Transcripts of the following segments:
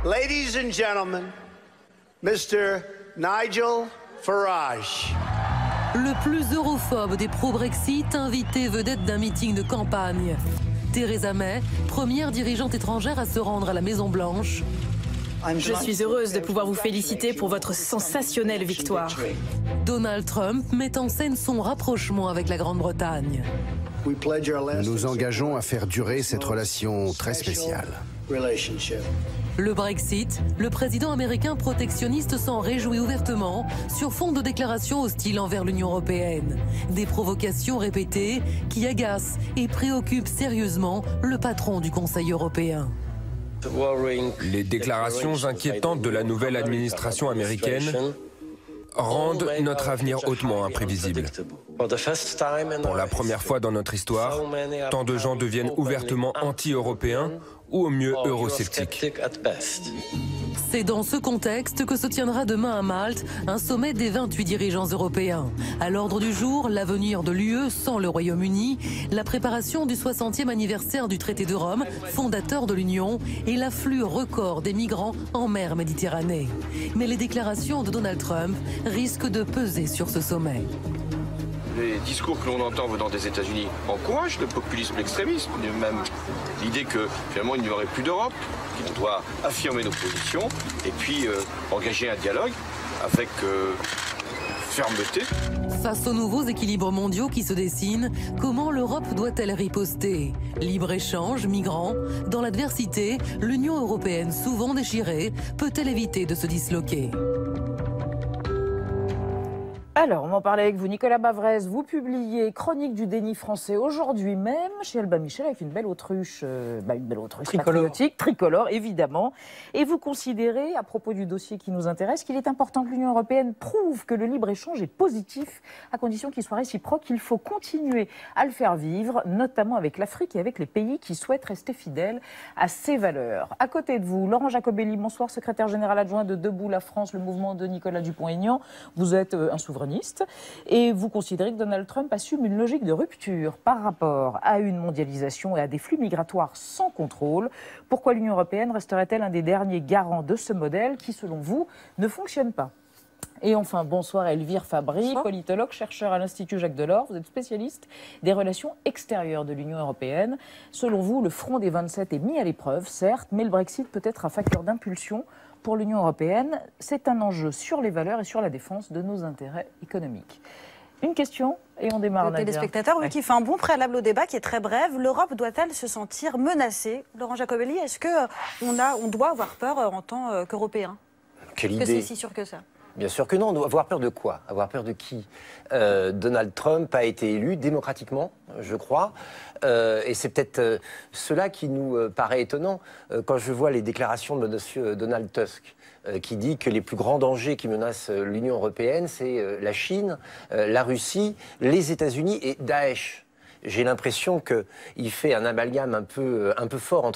Ladies and gentlemen, Mr. Nigel Farage. Le plus europhobe des pro-Brexit, invité vedette d'un meeting de campagne. Theresa May, première dirigeante étrangère à se rendre à la Maison-Blanche. Je suis heureuse de pouvoir vous féliciter pour votre sensationnelle victoire. Donald Trump met en scène son rapprochement avec la Grande-Bretagne. Nous nous engageons à faire durer cette relation très spéciale. Le Brexit, le président américain protectionniste s'en réjouit ouvertement sur fond de déclarations hostiles envers l'Union européenne. Des provocations répétées qui agacent et préoccupent sérieusement le patron du Conseil européen. Les déclarations inquiétantes de la nouvelle administration américaine rendent notre avenir hautement imprévisible. Pour la première fois dans notre histoire, tant de gens deviennent ouvertement anti-européens ou au mieux eurosceptiques. C'est dans ce contexte que se tiendra demain à Malte un sommet des 28 dirigeants européens. À l'ordre du jour, l'avenir de l'UE sans le Royaume-Uni, la préparation du 60e anniversaire du traité de Rome, fondateur de l'Union, et l'afflux record des migrants en mer Méditerranée. Mais les déclarations de Donald Trump risquent de peser sur ce sommet. Les discours que l'on entend venant des États-Unis encouragent le populisme, l'extrémisme, même l'idée que finalement il n'y aurait plus d'Europe, qu'on doit affirmer nos positions et puis engager un dialogue avec fermeté. Face aux nouveaux équilibres mondiaux qui se dessinent, comment l'Europe doit-elle riposter? Libre-échange, migrants, dans l'adversité, l'Union européenne souvent déchirée peut-elle éviter de se disloquer? Alors, on va en parler avec vous. Nicolas Bavrez, vous publiez Chronique du déni français aujourd'hui même chez Albin Michel avec une belle autruche, patriotique, tricolore évidemment. Et vous considérez, à propos du dossier qui nous intéresse, qu'il est important que l'Union européenne prouve que le libre-échange est positif, à condition qu'il soit réciproque. Il faut continuer à le faire vivre, notamment avec l'Afrique et avec les pays qui souhaitent rester fidèles à ces valeurs. À côté de vous, Laurent Jacobelli, bonsoir, secrétaire général adjoint de Debout la France, le mouvement de Nicolas Dupont-Aignan. Vous êtes un souverainiste et vous considérez que Donald Trump assume une logique de rupture par rapport à une mondialisation et à des flux migratoires sans contrôle. Pourquoi l'Union européenne resterait-elle un des derniers garants de ce modèle qui, selon vous, ne fonctionne pas? Et enfin, bonsoir Elvire Fabry, bonsoir. Politologue, chercheur à l'Institut Jacques Delors. Vous êtes spécialiste des relations extérieures de l'Union européenne. Selon vous, le front des 27 est mis à l'épreuve, certes, mais le Brexit peut être un facteur d'impulsion pour l'Union européenne. C'est un enjeu sur les valeurs et sur la défense de nos intérêts économiques. Une question et on démarre. Le téléspectateur, oui, qui fait un bon préalable au débat qui est très bref. L'Europe doit-elle se sentir menacée? Laurent Jacobelli, est-ce qu'on doit avoir peur en tant qu'Européens? Quelle idée. Que c'est si sûr que ça? Bien sûr que non. On doit avoir peur de quoi? Avoir peur de qui? Donald Trump a été élu démocratiquement, je crois. Et c'est peut-être cela qui nous paraît étonnant. Quand je vois les déclarations de M. Donald Tusk, qui dit que les plus grands dangers qui menacent l'Union européenne, c'est la Chine, la Russie, les États-Unis et Daesh. J'ai l'impression qu'il fait un amalgame un peu fort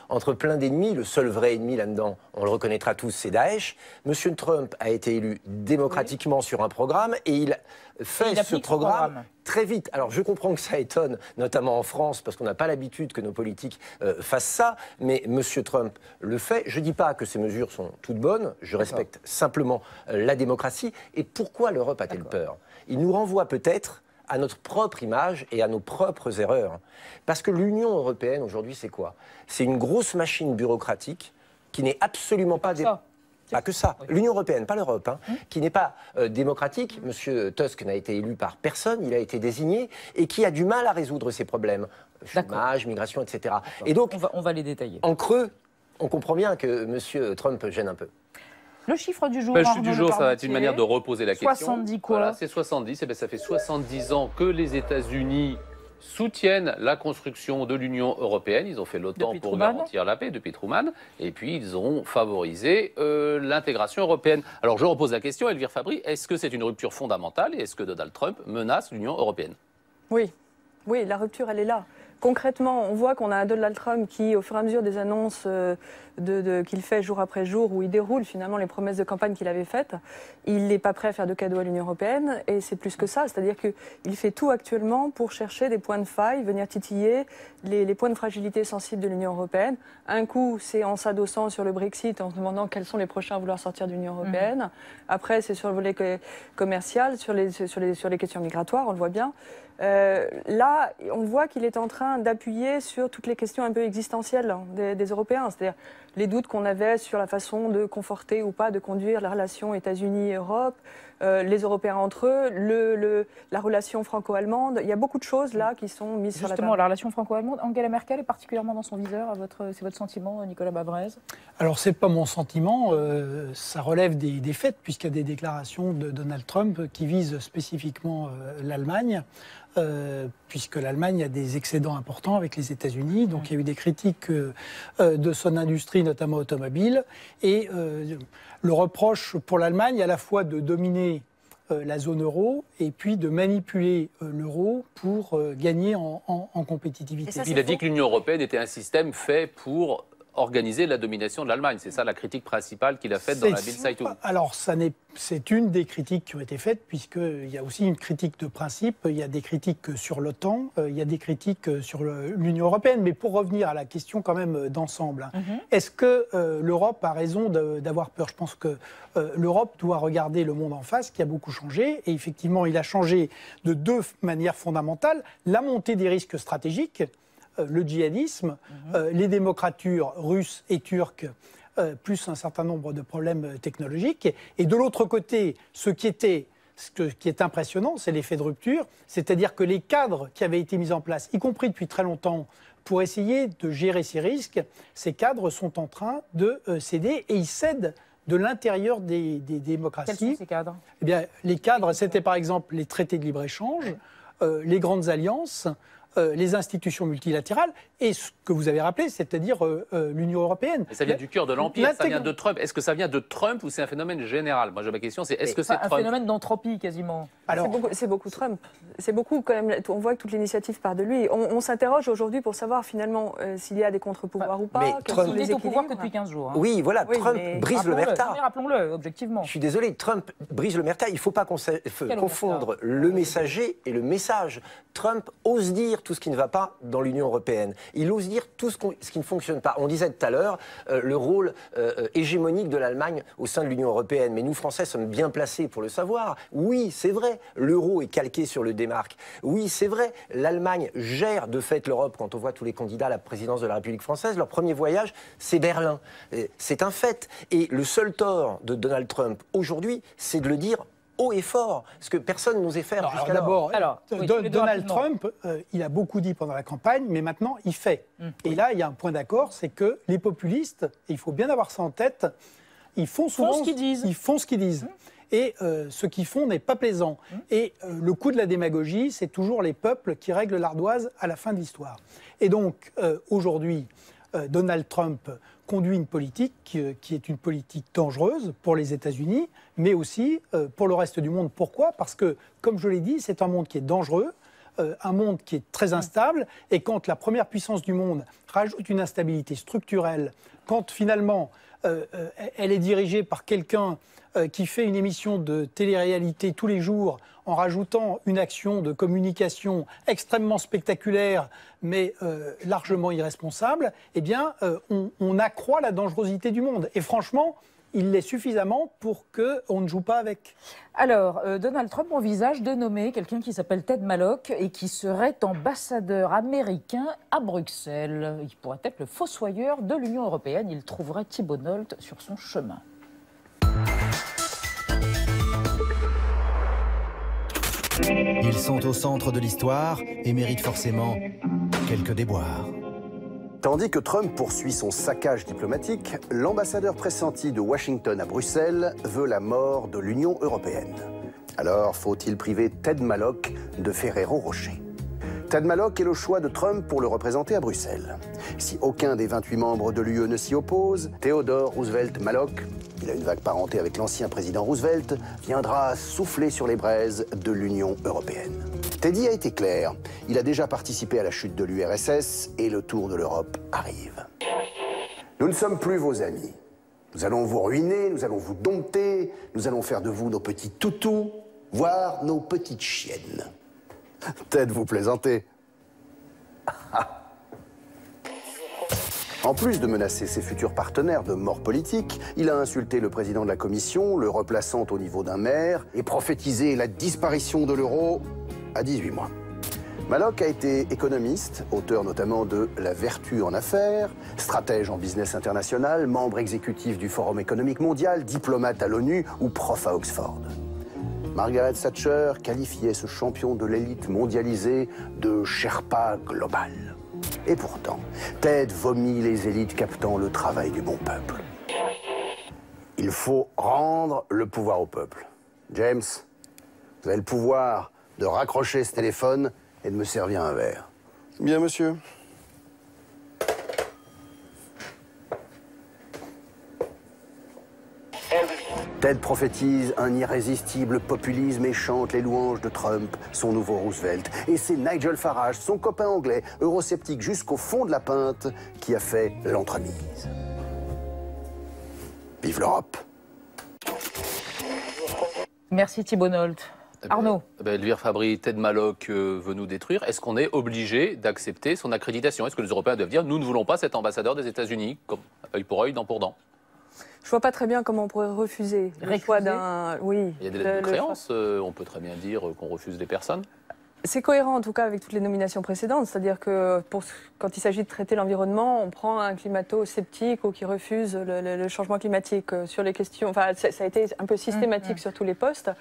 entre plein d'ennemis. Le seul vrai ennemi là-dedans, on le reconnaîtra tous, c'est Daesh. Monsieur Trump a été élu démocratiquement sur un programme et il fait ce programme très vite. Alors je comprends que ça étonne, notamment en France, parce qu'on n'a pas l'habitude que nos politiques fassent ça, mais Monsieur Trump le fait. Je ne dis pas que ces mesures sont toutes bonnes, je respecte simplement la démocratie. Et pourquoi l'Europe a-t-elle peur? Il nous renvoie peut-être à notre propre image et à nos propres erreurs. Parce que l'Union européenne, aujourd'hui, c'est quoi? C'est une grosse machine bureaucratique qui n'est absolument pas... Pas que ça. Oui. L'Union européenne, pas l'Europe, hein, qui n'est pas démocratique. Monsieur Tusk n'a été élu par personne, il a été désigné, et qui a du mal à résoudre ses problèmes. Chômage, migration, etc. Et donc, on va les détailler. En creux, on comprend bien que monsieur Trump gêne un peu. Le chiffre du jour, le chiffre du jour, ça va être une manière de reposer la question. 70 quoi? Voilà, c'est 70. Et bien, ça fait 70 ans que les États-Unis soutiennent la construction de l'Union européenne. Ils ont fait l'OTAN pour garantir la paix depuis Truman. Et puis, ils ont favorisé l'intégration européenne. Alors, je repose la question, Elvire Fabry, est-ce que c'est une rupture fondamentale et est-ce que Donald Trump menace l'Union européenne? Oui. Oui, la rupture, elle est là. Concrètement, on voit qu'on a un Donald Trump qui, au fur et à mesure des annonces qu'il fait jour après jour, où il déroule finalement les promesses de campagne qu'il avait faites, il n'est pas prêt à faire de cadeaux à l'Union européenne, et c'est plus que ça, c'est-à-dire qu'il fait tout actuellement pour chercher des points de faille, venir titiller les points de fragilité sensibles de l'Union européenne. Un coup, c'est en s'adossant sur le Brexit, en se demandant quels sont les prochains à vouloir sortir de l'Union européenne. Après, c'est sur le volet commercial, sur les questions migratoires, on le voit bien. Là, on voit qu'il est en train d'appuyer sur toutes les questions un peu existentielles des Européens, c'est-à-dire les doutes qu'on avait sur la façon de conforter ou pas de conduire la relation États-Unis-Europe, les Européens entre eux, la relation franco-allemande. Il y a beaucoup de choses là qui sont mises sur la table. Justement, la relation franco-allemande, Angela Merkel est particulièrement dans son viseur. C'est votre sentiment, Nicolas Bavrez? Alors, c'est pas mon sentiment. Ça relève des faits, puisqu'il y a des déclarations de Donald Trump qui visent spécifiquement l'Allemagne. Puisque l'Allemagne a des excédents importants avec les États-Unis. Donc il y a eu des critiques de son industrie, notamment automobile. Et le reproche pour l'Allemagne, à la fois de dominer la zone euro et puis de manipuler l'euro pour gagner en compétitivité. Et il a dit que l'Union européenne était un système fait pour organiser la domination de l'Allemagne. C'est ça la critique principale qu'il a faite dans la Bild Zeitung. Alors, c'est une des critiques qui ont été faites, puisqu'il y a aussi une critique de principe, il y a des critiques sur l'OTAN, il y a des critiques sur l'Union européenne. Mais pour revenir à la question quand même d'ensemble, est-ce que l'Europe a raison d'avoir peur? Je pense que l'Europe doit regarder le monde en face, qui a beaucoup changé. Et effectivement, il a changé de deux manières fondamentales. La montée des risques stratégiques, le djihadisme, les démocratures russes et turques, plus un certain nombre de problèmes technologiques. Et de l'autre côté, ce qui est impressionnant, c'est l'effet de rupture, c'est-à-dire que les cadres qui avaient été mis en place, y compris depuis très longtemps, pour essayer de gérer ces risques, ces cadres sont en train de céder, et ils cèdent de l'intérieur des démocraties. Quels sont ces cadres? Eh bien, les cadres, c'était par exemple les traités de libre-échange, les grandes alliances, les institutions multilatérales et ce que vous avez rappelé, c'est-à-dire l'Union européenne. Et ça vient du cœur de l'Empire, ça vient de Trump. Est-ce que ça vient de Trump ou c'est un phénomène général? Moi, ma question, c'est est-ce que c'est Trump? Un phénomène d'entropie, quasiment. C'est beaucoup Trump. C'est beaucoup, quand même, on voit que toute l'initiative part de lui. On s'interroge aujourd'hui pour savoir, finalement, s'il y a des contre-pouvoirs ou pas. Mais Trump est au pouvoir que depuis 15 jours. Hein. Oui, voilà, Trump brise le merta. Rappelons-le, objectivement. Je suis désolé, Trump brise le merta. Il ne faut pas confondre le messager et le message. Trump ose dire tout ce qui ne va pas dans l'Union européenne. Il ose dire tout ce qui ne fonctionne pas. On disait tout à l'heure le rôle hégémonique de l'Allemagne au sein de l'Union européenne. Mais nous, Français, sommes bien placés pour le savoir. Oui, c'est vrai, l'euro est calqué sur le D-Mark. Oui, c'est vrai, l'Allemagne gère de fait l'Europe. Quand on voit tous les candidats à la présidence de la République française, leur premier voyage, c'est Berlin. C'est un fait. Et le seul tort de Donald Trump aujourd'hui, c'est de le dire haut et fort, ce que personne n'osait faire jusqu'alors. D'abord, Donald Trump, il a beaucoup dit pendant la campagne, mais maintenant, il fait. Et là, il y a un point d'accord, c'est que les populistes, et il faut bien avoir ça en tête, ils font souvent ce qu'ils disent. Ils font ce qu'ils disent. Et ce qu'ils font n'est pas plaisant. Et le coup de la démagogie, c'est toujours les peuples qui règlent l'ardoise à la fin de l'histoire. Et donc, aujourd'hui, Donald Trump conduit une politique qui est une politique dangereuse pour les États-Unis, mais aussi pour le reste du monde. Pourquoi? Parce que, comme je l'ai dit, c'est un monde qui est dangereux, un monde qui est très instable, et quand la première puissance du monde rajoute une instabilité structurelle, quand finalement elle est dirigée par quelqu'un qui fait une émission de télé-réalité tous les jours en rajoutant une action de communication extrêmement spectaculaire mais largement irresponsable, eh bien on accroît la dangerosité du monde. Et franchement, il l'est suffisamment pour qu'on ne joue pas avec. Alors, Donald Trump envisage de nommer quelqu'un qui s'appelle Ted Malloch et qui serait ambassadeur américain à Bruxelles. Il pourrait être le fossoyeur de l'Union européenne. Il trouverait Thibault Nolte sur son chemin. Ils sont au centre de l'histoire et méritent forcément quelques déboires. Tandis que Trump poursuit son saccage diplomatique, l'ambassadeur pressenti de Washington à Bruxelles veut la mort de l'Union européenne. Alors, faut-il priver Ted Malloch de Ferrero Rocher? Ted Malloch est le choix de Trump pour le représenter à Bruxelles. Si aucun des 28 membres de l'UE ne s'y oppose, Theodore Roosevelt Malloch, il a une vague parenté avec l'ancien président Roosevelt, viendra souffler sur les braises de l'Union européenne. Teddy a été clair. Il a déjà participé à la chute de l'URSS et le tour de l'Europe arrive. Nous ne sommes plus vos amis. Nous allons vous ruiner, nous allons vous dompter, nous allons faire de vous nos petits toutous, voire nos petites chiennes. Ted, vous plaisantez. En plus de menacer ses futurs partenaires de mort politique, il a insulté le président de la Commission, le replaçant au niveau d'un maire, et prophétisé la disparition de l'euro à 18 mois. Malloch a été économiste, auteur notamment de La vertu en affaires, stratège en business international, membre exécutif du Forum économique mondial, diplomate à l'ONU ou prof à Oxford. Margaret Thatcher qualifiait ce champion de l'élite mondialisée de Sherpa global. Et pourtant, Ted vomit les élites captant le travail du bon peuple. Il faut rendre le pouvoir au peuple. James, vous avez le pouvoir de raccrocher ce téléphone et de me servir un verre. Bien, monsieur. Ted prophétise un irrésistible populisme et chante les louanges de Trump, son nouveau Roosevelt. Et c'est Nigel Farage, son copain anglais, eurosceptique jusqu'au fond de la pinte, qui a fait l'entremise. Vive l'Europe! Merci Thibault Nolte. Arnaud. Elvire Fabry, Ted Malloch veut nous détruire. Est-ce qu'on est obligé d'accepter son accréditation? Est-ce que les Européens doivent dire nous ne voulons pas cet ambassadeur des États-Unis, comme œil pour œil, dent pour dent? Je vois pas très bien comment on pourrait refuser le choix d'un. Oui. Il y a des lettres de créance. On peut très bien dire qu'on refuse des personnes. C'est cohérent en tout cas avec toutes les nominations précédentes, c'est-à-dire que quand il s'agit de traiter l'environnement, on prend un climato-sceptique ou qui refuse le changement climatique sur les questions. Enfin, ça a été un peu systématique sur tous les postes.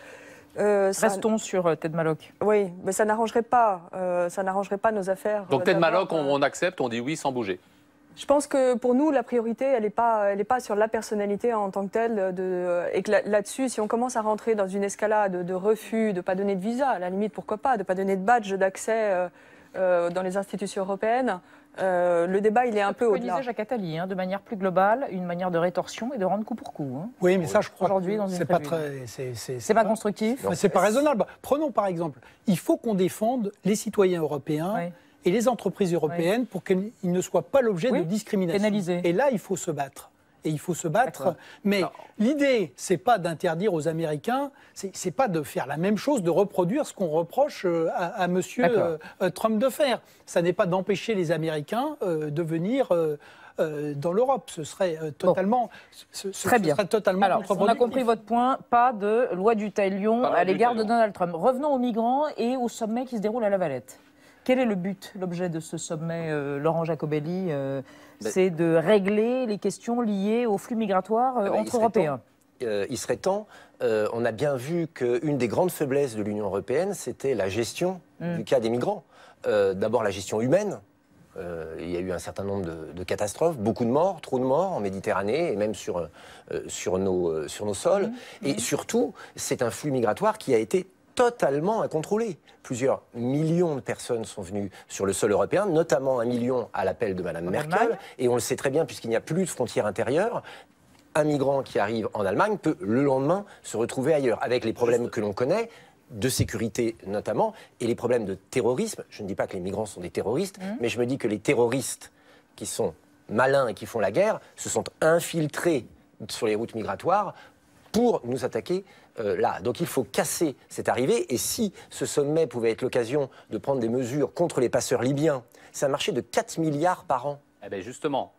Restons sur Ted Malloch. Oui, mais ça n'arrangerait pas nos affaires. Donc Ted Malloch, on accepte, on dit oui sans bouger. Je pense que pour nous, la priorité, elle n'est pas sur la personnalité en tant que telle. Et que là-dessus, si on commence à rentrer dans une escalade de refus, de ne pas donner de visa, à la limite, pourquoi pas, de ne pas donner de badge d'accès dans les institutions européennes, le débat, il est un peu au-delà. Comme disait Jacques Attali, de manière plus globale, une manière de rétorsion et de rendre coup pour coup. Oui, mais ça, je crois aujourd'hui dans une c'est pas constructif. C'est pas raisonnable. Prenons par exemple, il faut qu'on défende les citoyens européens et les entreprises européennes pour qu'ils ne soient pas l'objet de discrimination. Pénalisés. Et là, il faut se battre. Et il faut se battre. Mais l'idée, c'est pas d'interdire aux Américains, c'est pas de faire la même chose, de reproduire ce qu'on reproche à monsieur Trump de faire. Ça n'est pas d'empêcher les Américains de venir dans l'Europe. Ce serait totalement, très bien. Alors, on a compris votre point. Pas de loi du talion à l'égard de Donald Trump. Revenons aux migrants et au sommet qui se déroule à La Valette. Quel est le but, l'objet de ce sommet, Laurent Jacobelli? C'est de régler les questions liées aux flux migratoires entre Européens. Il serait temps. On a bien vu qu'une des grandes faiblesses de l'Union européenne, c'était la gestion du cas des migrants. D'abord la gestion humaine. Il y a eu un certain nombre de catastrophes, beaucoup de morts, trop de morts en Méditerranée et même sur nos sols. Et surtout, c'est un flux migratoire qui a été totalement incontrôlé. Plusieurs millions de personnes sont venues sur le sol européen, notamment 1 million à l'appel de Mme Merkel. Et on le sait très bien, puisqu'il n'y a plus de frontières intérieures, un migrant qui arrive en Allemagne peut le lendemain se retrouver ailleurs, avec les problèmes que l'on connaît, de sécurité notamment, et les problèmes de terrorisme. Je ne dis pas que les migrants sont des terroristes, mais je me dis que les terroristes qui sont malins et qui font la guerre se sont infiltrés sur les routes migratoires pour nous attaquer là. Donc il faut casser cette arrivée. Et si ce sommet pouvait être l'occasion de prendre des mesures contre les passeurs libyens, c'est un marché de 4 milliards par an. Eh bien justement,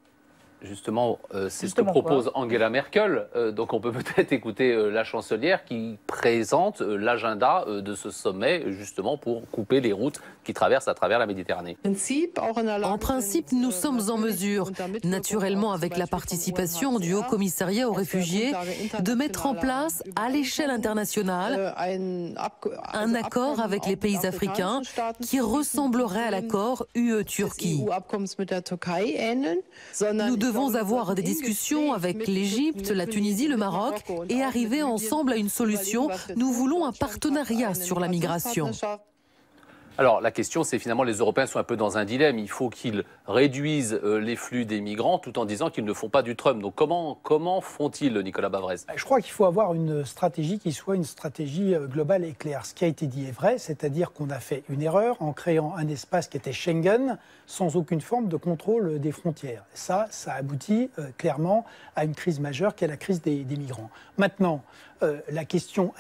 c'est ce que propose Angela Merkel. Donc on peut peut-être écouter la chancelière qui présente l'agenda de ce sommet, justement pour couper les routes qui traversent à travers la Méditerranée. En principe, nous sommes en mesure, naturellement avec la participation du Haut Commissariat aux réfugiés, de mettre en place à l'échelle internationale un accord avec les pays africains qui ressemblerait à l'accord UE-Turquie. Nous devons avoir des discussions avec l'Égypte, la Tunisie, le Maroc et arriver ensemble à une solution. Nous voulons un partenariat sur la migration. Alors la question, c'est finalement les Européens sont un peu dans un dilemme. Il faut qu'ils réduisent les flux des migrants tout en disant qu'ils ne font pas du Trump. Donc comment font-ils, Nicolas Bavrez? Je crois qu'il faut avoir une stratégie qui soit une stratégie globale et claire. Ce qui a été dit est vrai, c'est-à-dire qu'on a fait une erreur en créant un espace qui était Schengen sans aucune forme de contrôle des frontières. Ça aboutit clairement à une crise majeure qui est la crise des migrants. Maintenant, la question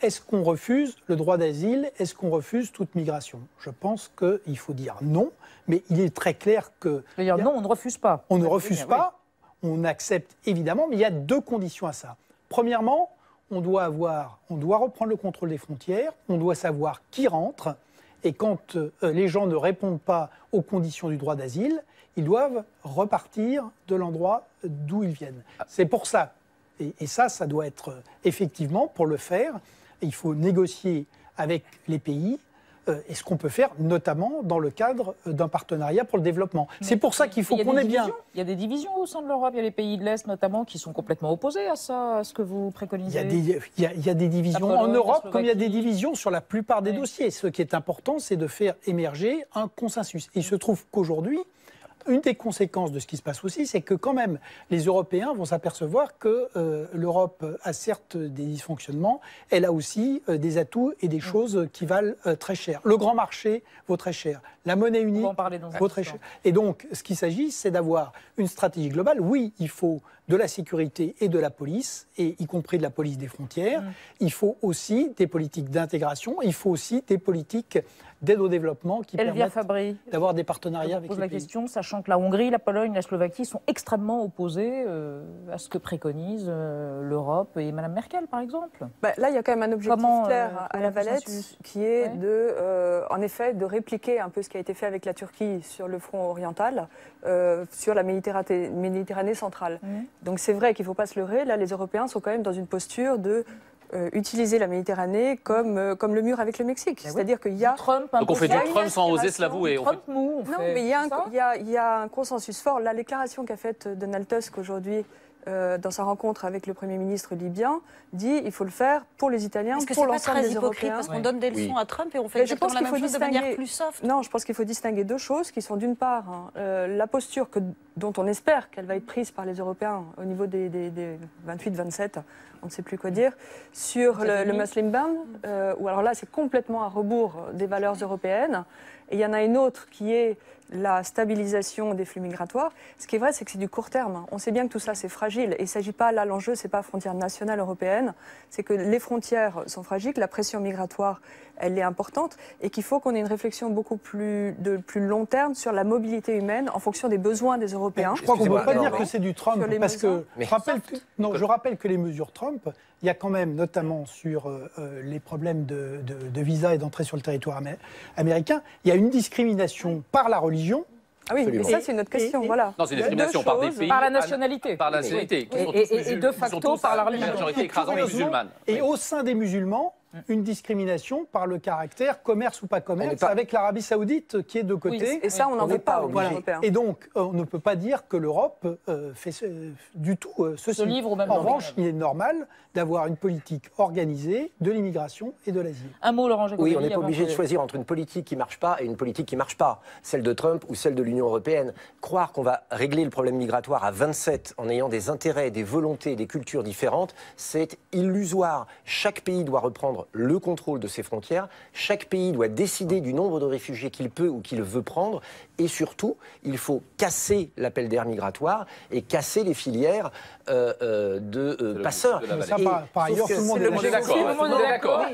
est-ce qu'on refuse le droit d'asile? Est-ce qu'on refuse toute migration? Je pense qu'il faut dire non, mais il est très clair que... Non, on ne refuse pas. On ne refuse pas, on accepte évidemment, mais il y a deux conditions à ça. Premièrement, on doit reprendre le contrôle des frontières, on doit savoir qui rentre, et quand les gens ne répondent pas aux conditions du droit d'asile, ils doivent repartir de l'endroit d'où ils viennent. C'est pour ça. Et ça doit être effectivement, pour le faire, il faut négocier avec les pays et ce qu'on peut faire, notamment dans le cadre d'un partenariat pour le développement. C'est pour ça qu'il faut qu'on ait bien... Il y a des divisions au sein de l'Europe, il y a les pays de l'Est notamment qui sont complètement opposés à ça, à ce que vous préconisez. Il y a des divisions en Europe comme il y a des divisions sur la plupart des dossiers. Ce qui est important, c'est de faire émerger un consensus. Et il se trouve qu'aujourd'hui, une des conséquences de ce qui se passe aussi, c'est que quand même, les Européens vont s'apercevoir que l'Europe a certes des dysfonctionnements, elle a aussi des atouts et des choses qui valent très cher. Le grand marché vaut très cher. La monnaie unique vaut très cher. Et donc, ce qu'il s'agit, c'est d'avoir une stratégie globale. Oui, il faut de la sécurité et de la police, et y compris de la police des frontières. Il faut aussi des politiques d'intégration. Il faut aussi des politiques d'aide au développement qui permettent d'avoir des partenariats avec les pays. Je pose la question, sachant que la Hongrie, la Pologne, la Slovaquie sont extrêmement opposés à ce que préconise l'Europe et Mme Merkel, par exemple. Là, il y a quand même un objectif clair à la Valette qui est en effet, de répliquer un peu ce qui a été fait avec la Turquie sur le front oriental, sur la Méditerranée centrale. Donc c'est vrai qu'il ne faut pas se leurrer. Là, les Européens sont quand même dans une posture de utiliser la Méditerranée comme le mur avec le Mexique. C'est-à-dire qu'il y a... Donc on fait du Trump sans oser se l'avouer. Non, mais il y a un consensus fort. La déclaration qu'a faite Donald Tusk aujourd'hui dans sa rencontre avec le Premier ministre libyen, dit il faut le faire pour les Italiens, pour l'ensemble des Européens. Parce qu'on donne des leçons à Trump et on fait exactement la même chose de manière plus soft. Non, je pense qu'il faut distinguer deux choses qui sont d'une part la posture dont on espère qu'elle va être prise par les Européens au niveau des 28-27, on ne sait plus quoi dire, sur le Muslim ban, où alors là c'est complètement à rebours des valeurs européennes. Et il y en a une autre qui est la stabilisation des flux migratoires. Ce qui est vrai, c'est que c'est du court terme. On sait bien que tout ça, c'est fragile. Et il ne s'agit pas, là, l'enjeu, ce n'est pas frontière nationale européenne. C'est que les frontières sont fragiles, que la pression migratoire, elle est importante, et qu'il faut qu'on ait une réflexion beaucoup plus long terme sur la mobilité humaine en fonction des besoins des Européens. Je crois qu'on ne peut pas dire que c'est du Trump, parce que je rappelle que les mesures Trump, il y a quand même, notamment sur les problèmes de visa et d'entrée sur le territoire américain, il y a une discrimination par la religion. Ah oui, mais ça c'est une autre question, voilà. Non, c'est une discrimination par des pays. Par la nationalité. Par la nationalité. Et de facto par la religion. La majorité écrasante musulmane. Et au sein des musulmans, une discrimination par le caractère commerce ou pas commerce avec l'Arabie Saoudite qui est de côté. Oui, et ça, on n'en veut pas aux Européens. Et donc, on ne peut pas dire que l'Europe fait du tout ceci. En revanche, il est normal d'avoir une politique organisée de l'immigration et de l'asile. Un mot, Laurent Jacobelli. Oui, on n'est pas obligé de choisir entre une politique qui ne marche pas et une politique qui ne marche pas. Celle de Trump ou celle de l'Union européenne. Croire qu'on va régler le problème migratoire à 27 en ayant des intérêts, des volontés, des cultures différentes, c'est illusoire. Chaque pays doit reprendre le contrôle de ses frontières. Chaque pays doit décider du nombre de réfugiés qu'il peut ou qu'il veut prendre. Et surtout, il faut casser l'appel d'air migratoire et casser les filières de passeurs. Par ailleurs, tout le monde est d'accord.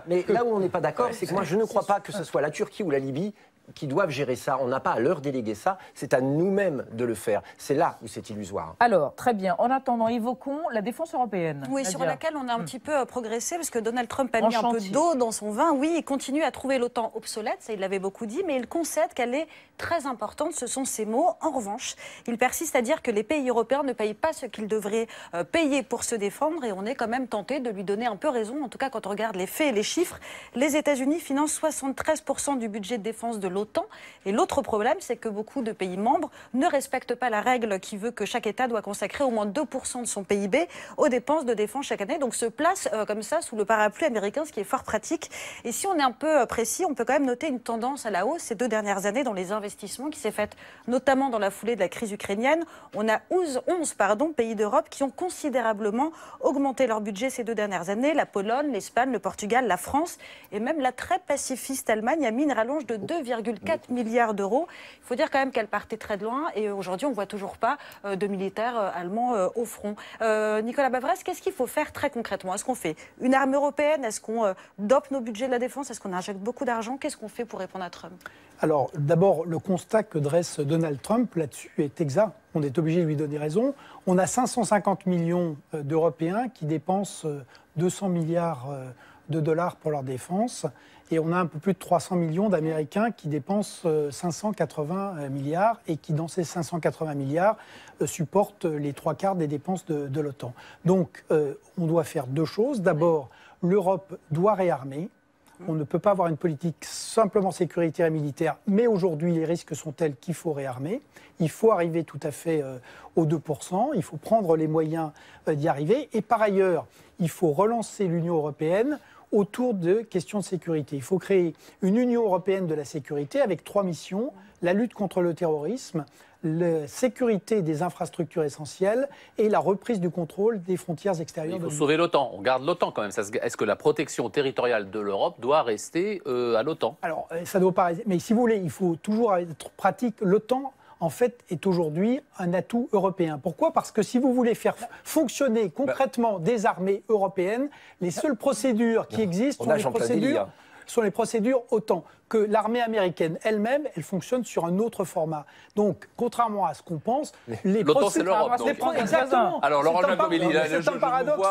Mais là où on n'est pas d'accord, c'est que moi, je ne crois pas que ce soit la Turquie ou la Libye qui doivent gérer ça. On n'a pas à leur déléguer ça. C'est à nous-mêmes de le faire. C'est là où c'est illusoire. Alors, très bien. En attendant, évoquons la défense européenne. Oui, sur laquelle on a un petit peu progressé, parce que Donald Trump a mis un peu d'eau dans son vin. Oui, il continue à trouver l'OTAN obsolète, ça il l'avait beaucoup dit, mais il concède qu'elle est très importante. Ce sont ses mots. En revanche, il persiste à dire que les pays européens ne payent pas ce qu'ils devraient payer pour se défendre, et on est quand même tenté de lui donner un peu raison. En tout cas, quand on regarde les faits et les chiffres, les États-Unis financent 73% du budget de défense de l'OTAN. Et l'autre problème, c'est que beaucoup de pays membres ne respectent pas la règle qui veut que chaque État doit consacrer au moins 2% de son PIB aux dépenses de défense chaque année. Donc se place comme ça sous le parapluie américain, ce qui est fort pratique. Et si on est un peu précis, on peut quand même noter une tendance à la hausse ces 2 dernières années dans les investissements qui s'est faite notamment dans la foulée de la crise ukrainienne. On a 11 pays d'Europe qui ont considérablement augmenté leur budget ces 2 dernières années. La Pologne, l'Espagne, le Portugal, la France et même la très pacifiste Allemagne a mis une rallonge de 2,4 milliards d'euros. Il faut dire quand même qu'elle partait très de loin et aujourd'hui on ne voit toujours pas de militaires allemands au front. Nicolas Bavrez, qu'est-ce qu'il faut faire très concrètement? Est-ce qu'on fait une armée européenne? Est-ce qu'on dope nos budgets de la défense? Est-ce qu'on injecte beaucoup d'argent? Qu'est-ce qu'on fait pour répondre à Trump? Alors, d'abord, le constat que dresse Donald Trump là-dessus est exact. On est obligé de lui donner raison. On a 550 millions d'Européens qui dépensent 200 milliards de dollars pour leur défense. Et on a un peu plus de 300 millions d'Américains qui dépensent 580 milliards et qui, dans ces 580 milliards, supportent les 3/4 des dépenses de l'OTAN. Donc, on doit faire 2 choses. D'abord, l'Europe doit réarmer. On ne peut pas avoir une politique simplement sécuritaire et militaire, mais aujourd'hui, les risques sont tels qu'il faut réarmer. Il faut arriver tout à fait aux 2%, il faut prendre les moyens d'y arriver. Et par ailleurs, il faut relancer l'Union européenne autour de questions de sécurité. Il faut créer une Union européenne de la sécurité avec 3 missions, la lutte contre le terrorisme, la sécurité des infrastructures essentielles et la reprise du contrôle des frontières extérieures. Il faut sauver l'OTAN. On garde l'OTAN quand même. Est-ce que la protection territoriale de l'Europe doit rester à l'OTAN? Alors, ça doit pas rester. Mais si vous voulez, il faut toujours être pratique. L'OTAN, en fait, est aujourd'hui un atout européen. Pourquoi? Parce que si vous voulez faire fonctionner concrètement des armées européennes, les seules procédures qui existent sont les procédures OTAN. Que l'armée américaine elle-même, elle fonctionne sur un autre format. Donc, contrairement à ce qu'on pense, l'OTAN, c'est l'Europe. Exactement. Alors, Laurent Jacomelli, c'est un paradoxe.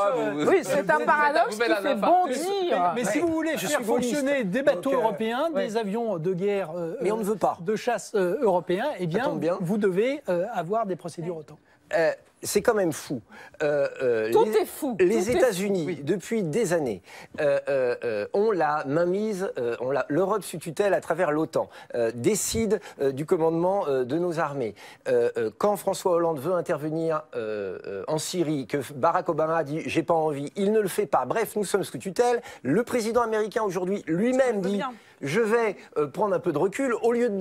Oui, c'est un paradoxe qui fait bondir. Mais si vous voulez faire fonctionner des bateaux européens, des avions de guerre, mais on ne veut pas de chasse européens, eh bien, vous devez avoir des procédures OTAN. C'est quand même fou. Tout est fou. Les États-Unis, depuis des années, ont la mainmise, l'Europe sous tutelle à travers l'OTAN, décide du commandement de nos armées. Quand François Hollande veut intervenir en Syrie, que Barack Obama dit « j'ai pas envie », il ne le fait pas. Bref, nous sommes sous tutelle. Le président américain aujourd'hui lui-même dit « je vais prendre un peu de recul », au lieu de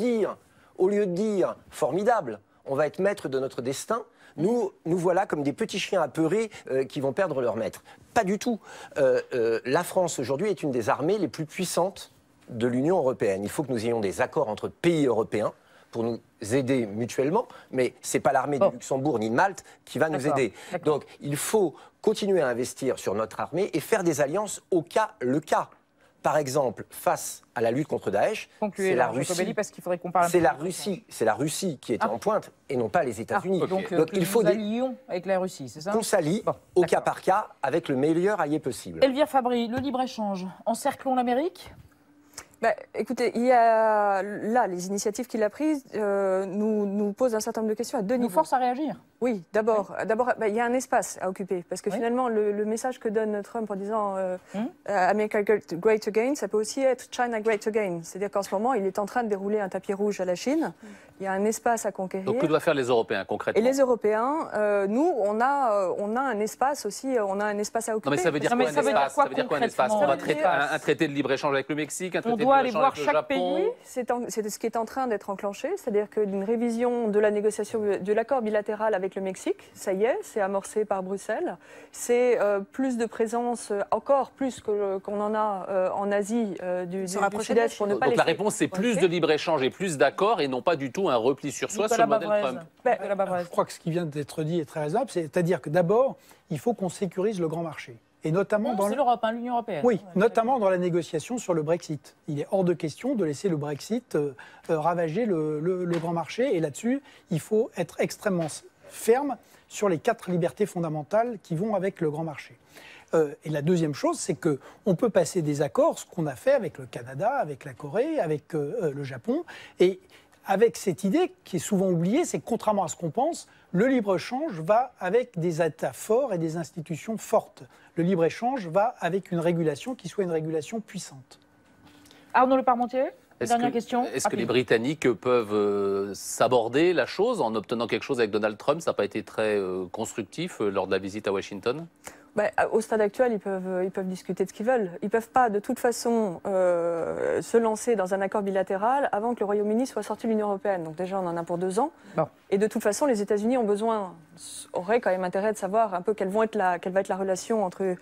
dire « formidable, on va être maître de notre destin », nous voilà comme des petits chiens apeurés qui vont perdre leur maître. Pas du tout. La France, aujourd'hui, est une des armées les plus puissantes de l'Union européenne. Il faut que nous ayons des accords entre pays européens pour nous aider mutuellement, mais ce n'est pas l'armée du Luxembourg ni de Malte qui va nous aider. Donc, il faut continuer à investir sur notre armée et faire des alliances au cas le cas. Par exemple, face à la lutte contre Daesh, c'est la Russie. Parce qu'il faudrait qu'on parle. C'est la Russie qui est en pointe et non pas les États-Unis. Donc il faut allions avec la Russie, c'est ça? Qu'on s'allie au cas par cas avec le meilleur allié possible. Elvire Fabry, le libre-échange, encerclons l'Amérique? Écoutez, il y a là, les initiatives qu'il a prises nous posent un certain nombre de questions à 2 niveaux. Nous force à réagir. Oui, d'abord, il y a un espace à occuper. Parce que finalement, le message que donne Trump en disant America Great Again, ça peut aussi être China Great Again. C'est-à-dire qu'en ce moment, il est en train de dérouler un tapis rouge à la Chine. Il y a un espace à conquérir. Donc que doivent faire les Européens concrètement? Et les Européens, nous, on a un espace aussi, on a un espace à occuper. Non mais ça veut dire quoi un espace? Ça veut dire quoi un espace? On va traiter un traité de libre-échange avec le Mexique, un traité de libre-échange avec le Japon. Oui, c'est ce qui est en train d'être enclenché, c'est-à-dire qu'une révision de la négociation de l'accord bilatéral avec le Mexique, ça y est, c'est amorcé par Bruxelles. C'est plus de présence, encore plus qu'on en a en Asie du Sud-Est pour ne pas. Donc la réponse, c'est plus de libre-échange et plus d'accords et non pas du tout un repli sur soi sur le modèle Trump. Je crois que ce qui vient d'être dit est très raisonnable, c'est-à-dire que d'abord, il faut qu'on sécurise le grand marché. Et notamment dans l'Europe, l'Union européenne. Oui, notamment dans la négociation sur le Brexit. Il est hors de question de laisser le Brexit ravager le grand marché. Et là-dessus, il faut être extrêmement ferme sur les 4 libertés fondamentales qui vont avec le grand marché. Et la deuxième chose, c'est qu'on peut passer des accords, ce qu'on a fait avec le Canada, avec la Corée, avec le Japon. Et avec cette idée qui est souvent oubliée, c'est que contrairement à ce qu'on pense, le libre-échange va avec des États forts et des institutions fortes. Le libre-échange va avec une régulation qui soit une régulation puissante. Arnaud Le Parmentier, dernière question. Est-ce que les Britanniques peuvent s'aborder la chose en obtenant quelque chose avec Donald Trump? Ça n'a pas été très constructif lors de la visite à Washington? Au stade actuel, ils peuvent discuter de ce qu'ils veulent. Ils ne peuvent pas, de toute façon, se lancer dans un accord bilatéral avant que le Royaume-Uni soit sorti de l'Union européenne. Donc déjà, on en a pour 2 ans. Bon. Et de toute façon, les États-Unis auraient quand même intérêt de savoir un peu quelle va être la relation entre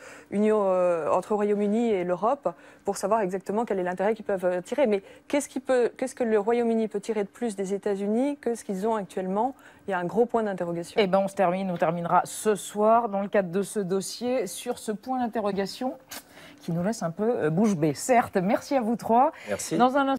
Royaume-Uni et l'Europe pour savoir exactement quel est l'intérêt qu'ils peuvent tirer. Mais qu'est-ce que le Royaume-Uni peut tirer de plus des États-Unis que ce qu'ils ont actuellement? Il y a un gros point d'interrogation. Eh bien, on terminera ce soir dans le cadre de ce dossier sur ce point d'interrogation qui nous laisse un peu bouche bée. Certes, merci à vous 3. Merci. Dans un